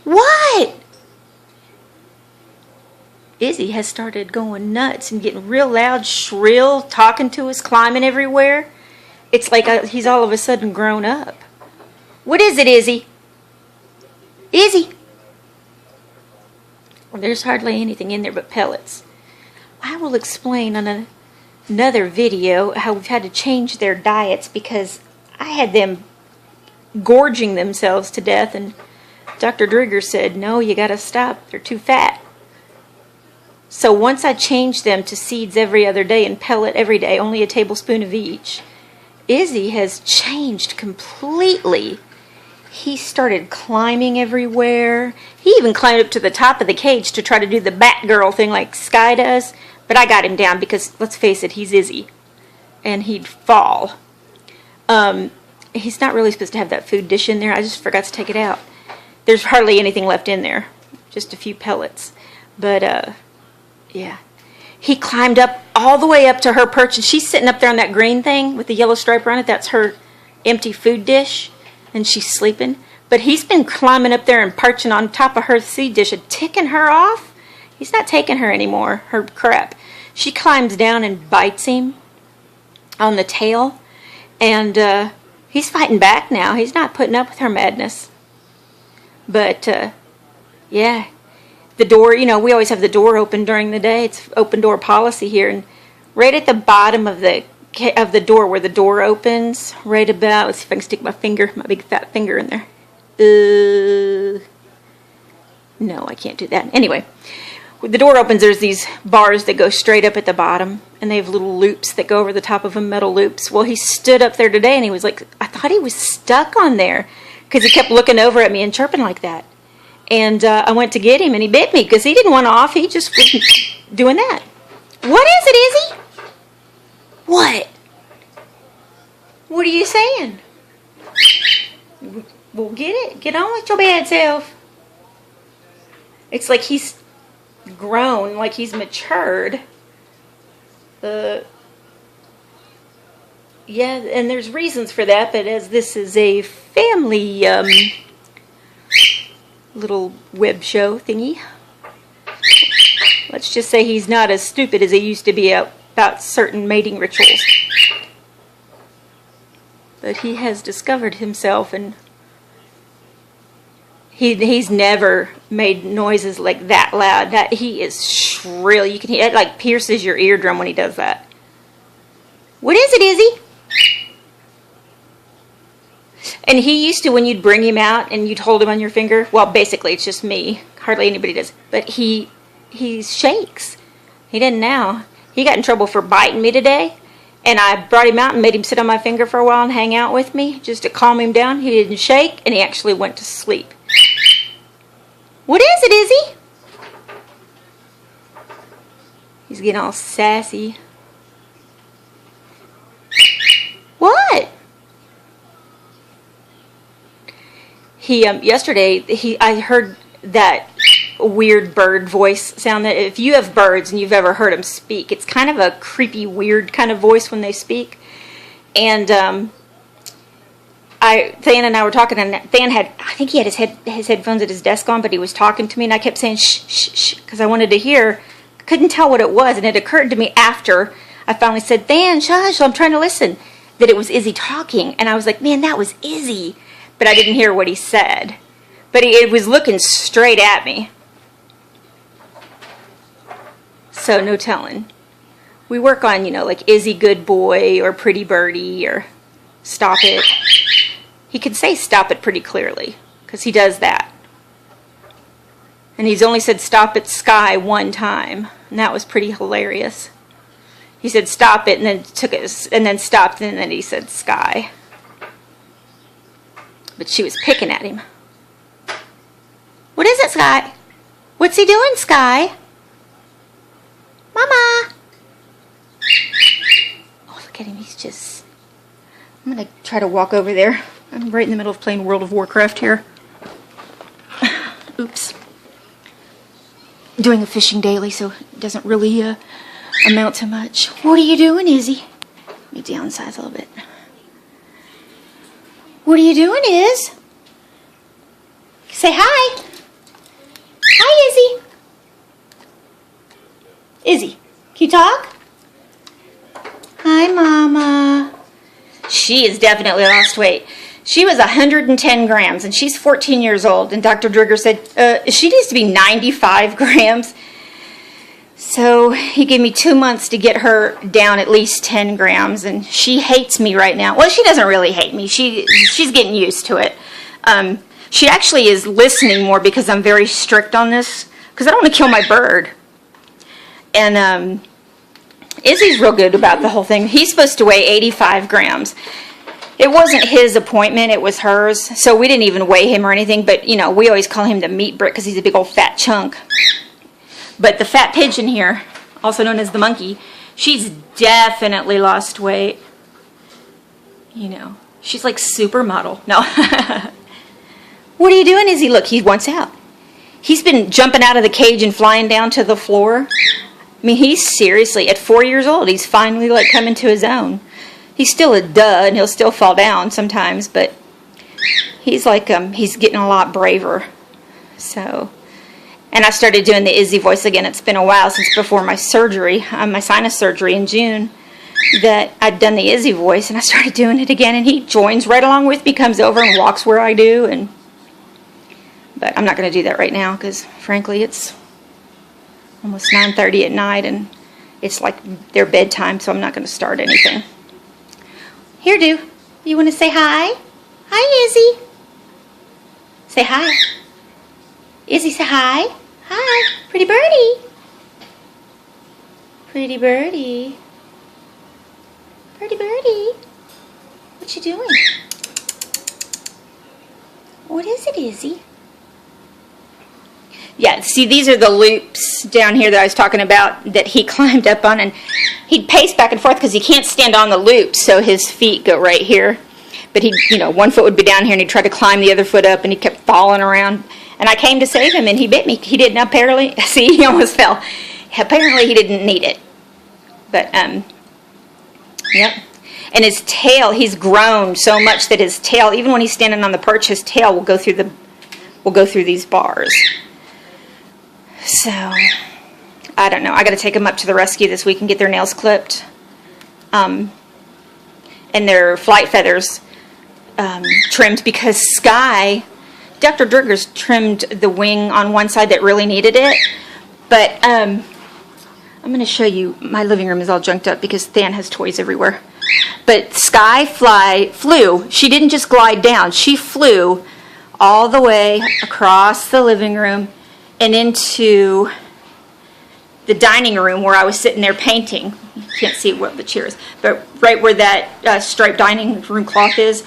What? Izzy has started going nuts and getting real loud, shrill, talking to us, climbing everywhere. It's like he's all of a sudden grown up. What is it, Izzy? Izzy? There's hardly anything in there but pellets. I will explain on another video how we've had to change their diets because I had them gorging themselves to death, and Dr. Drigger said, no, you gotta stop. They're too fat. So once I changed them to seeds every other day and pellet every day, only a tablespoon of each, Izzy has changed completely. He started climbing everywhere. He even climbed up to the top of the cage to try to do the Batgirl thing like Sky does. But I got him down because, let's face it, he's Izzy. And he'd fall. He's not really supposed to have that food dish in there. I just forgot to take it out. There's hardly anything left in there. Just a few pellets. But, yeah. He climbed up all the way up to her perch, and she's sitting up there on that green thing with the yellow stripe around it. That's her empty food dish, and she's sleeping. But he's been climbing up there and perching on top of her seed dish and ticking her off. He's not taking her anymore, her crap. She climbs down and bites him on the tail, and he's fighting back now. He's not putting up with her madness. But, yeah. The door, you know, we always have the door open during the day. It's open door policy here. And right at the bottom of the door where the door opens, right about, let's see if I can stick my big fat finger in there. No, I can't do that. Anyway, when the door opens, there's these bars that go straight up at the bottom. And they have little loops that go over the top of them, metal loops. Well, he stood up there today and he was like, I thought he was stuck on there. Because he kept looking over at me and chirping like that. And I went to get him, and he bit me because he didn't want off. He just was doing that. What is it, Izzy? What? What are you saying? Well, get it. Get on with your bad self. It's like he's grown, like he's matured. Yeah, and there's reasons for that, but as this is a family little web show thingy, let's just say he's not as stupid as he used to be about certain mating rituals. But he has discovered himself, and he's never made noises like that loud. That he is shrill. You can hear it, like pierces your eardrum when he does that. What is it, Izzy? And he used to, when you'd bring him out and you'd hold him on your finger, well, basically it's just me. Hardly anybody does. But he shakes. He didn't now. He got in trouble for biting me today. And I brought him out and made him sit on my finger for a while and hang out with me just to calm him down. He didn't shake, and he actually went to sleep. What is it, Izzy? He's getting all sassy. What? Yesterday, I heard that weird bird voice sound. That if you have birds and you've ever heard them speak, it's kind of a creepy, weird kind of voice when they speak. And Than and I were talking, and Than I think he had his headphones at his desk on, but he was talking to me, and I kept saying shh, shh, shh, because I wanted to hear. Couldn't tell what it was, and it occurred to me after I finally said, Than, shush, I'm trying to listen, that it was Izzy talking, and I was like, man, that was Izzy. But I didn't hear what he said. But it was looking straight at me. So no telling. We work on, like Izzy good boy or pretty birdie or stop it. He can say stop it pretty clearly because he does that. And he's only said stop it Sky one time. And that was pretty hilarious. He said stop it and then took it and then stopped and then he said Sky. But she was picking at him. What is it, Sky? What's he doing, Sky? Mama! Oh, look at him. He's just... I'm going to try to walk over there. I'm right in the middle of playing World of Warcraft here. Oops. Doing a fishing daily, so it doesn't really amount to much. What are you doing, Izzy? Let me downsize a little bit. What are you doing, Iz? Say hi. Izzy, can you talk? Hi, Mama. She has definitely lost weight. She was 110 grams, and she's 14 years old. And Dr. Drigger said she needs to be 95 grams. So he gave me 2 months to get her down at least 10 grams, and she hates me right now. Well, she doesn't really hate me. She's getting used to it. She actually is listening more because I'm very strict on this, because I don't want to kill my bird. And Izzy's real good about the whole thing. He's supposed to weigh 85 grams. It wasn't his appointment, it was hers, so we didn't even weigh him or anything, but, you know, we always call him the meat brick because he's a big old fat chunk. But the fat pigeon here, also known as the monkey, she's definitely lost weight. You know, she's like supermodel. No. What are you doing, Izzy? Look, he wants out. He's been jumping out of the cage and flying down to the floor. I mean, he's seriously, at 4 years old, he's finally like coming to his own. He's still a dud, and he'll still fall down sometimes, but he's like, he's getting a lot braver. So, and I started doing the Izzy voice again. It's been a while since before my surgery, my sinus surgery in June, that I'd done the Izzy voice, and I started doing it again, and he joins right along with me, comes over and walks where I do, but I'm not going to do that right now, because frankly, it's almost 9:30 at night, and it's like their bedtime, so I'm not going to start anything. Here, you want to say hi? Hi, Izzy. Say hi. Izzy, say hi. Hi, pretty birdie. Pretty birdie. Pretty birdie. What you doing? What is it, Izzy? Yeah, see, these are the loops down here that I was talking about that he climbed up on, and he'd pace back and forth because he can't stand on the loops, so his feet go right here. But he, you know, one foot would be down here, and he'd try to climb the other foot up, and he kept falling around. And I came to save him, and he bit me. He didn't, apparently. See, he almost fell. Apparently, he didn't need it. But, yep. And his tail, he's grown so much that his tail, even when he's standing on the perch, his tail will go through these bars. So, I don't know. I got to take them up to the rescue this week and get their nails clipped. And their flight feathers trimmed, because Sky, Dr. Drigger's trimmed the wing on one side that really needed it. But I'm going to show you, my living room is all junked up because Than has toys everywhere. But Sky flew. She didn't just glide down. She flew all the way across the living room and into the dining room where I was sitting there painting. You can't see what the chair is, but right where that striped dining room cloth is,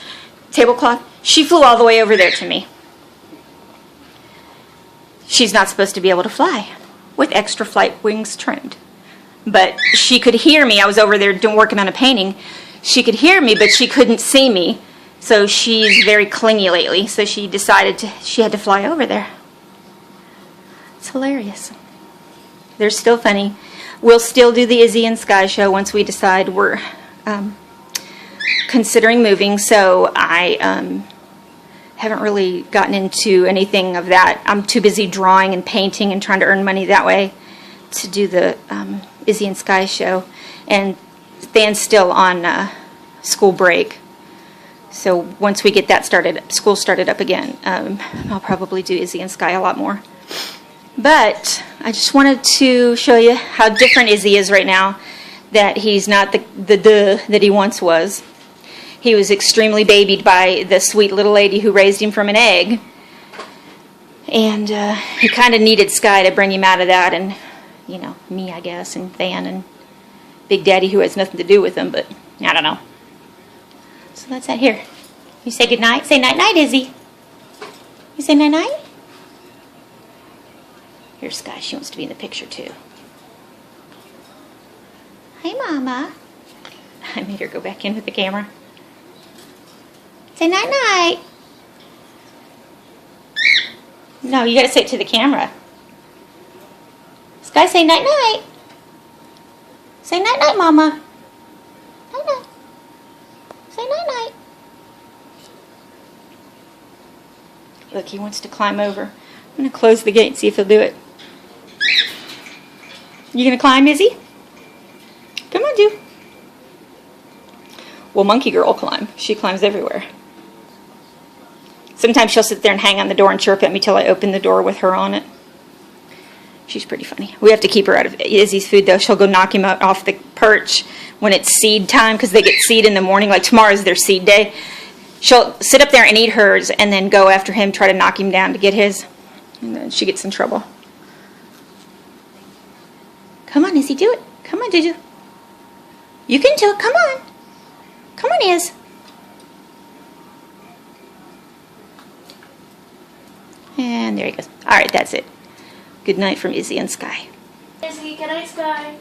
tablecloth, she flew all the way over there to me. She's not supposed to be able to fly with extra flight wings trimmed. But she could hear me. I was over there working on a painting. She could hear me, but she couldn't see me. So she's very clingy lately. So she decided she had to fly over there. It's hilarious. They're still funny. We'll still do the Izzy and Sky show once we decide we're considering moving. So I haven't really gotten into anything of that. I'm too busy drawing and painting and trying to earn money that way to do the Izzy and Sky show. And Than's still on school break. So once we get that started, school started up again, I'll probably do Izzy and Sky a lot more. But I just wanted to show you how different Izzy is right now, that he's not the that he once was. He was extremely babied by the sweet little lady who raised him from an egg. And he kind of needed Sky to bring him out of that, and, you know, me, I guess, and Than, and Big Daddy, who has nothing to do with him, but I don't know. So that's that here. You say goodnight? Say night-night, Izzy. You say night-night? Here's Sky. She wants to be in the picture, too. Hi, Mama. I made her go back in with the camera. Say night-night. No, you got to say it to the camera. Sky, say night-night. Say night-night, Mama. Night-night. Say night-night. Look, he wants to climb over. I'm going to close the gate and see if he'll do it. You gonna climb, Izzy? Come on, do. Well, Monkey Girl will climb. She climbs everywhere. Sometimes she'll sit there and hang on the door and chirp at me till I open the door with her on it. She's pretty funny. We have to keep her out of Izzy's food, though. She'll go knock him out off the perch when it's seed time, because they get seed in the morning. Like tomorrow's their seed day. She'll sit up there and eat hers and then go after him, try to knock him down to get his. And then she gets in trouble. Come on, Izzy, do it. Come on, Juju. You can do it. Come on. Come on, Iz. And there he goes. All right, that's it. Good night from Izzy and Sky. Izzy, good night, Sky.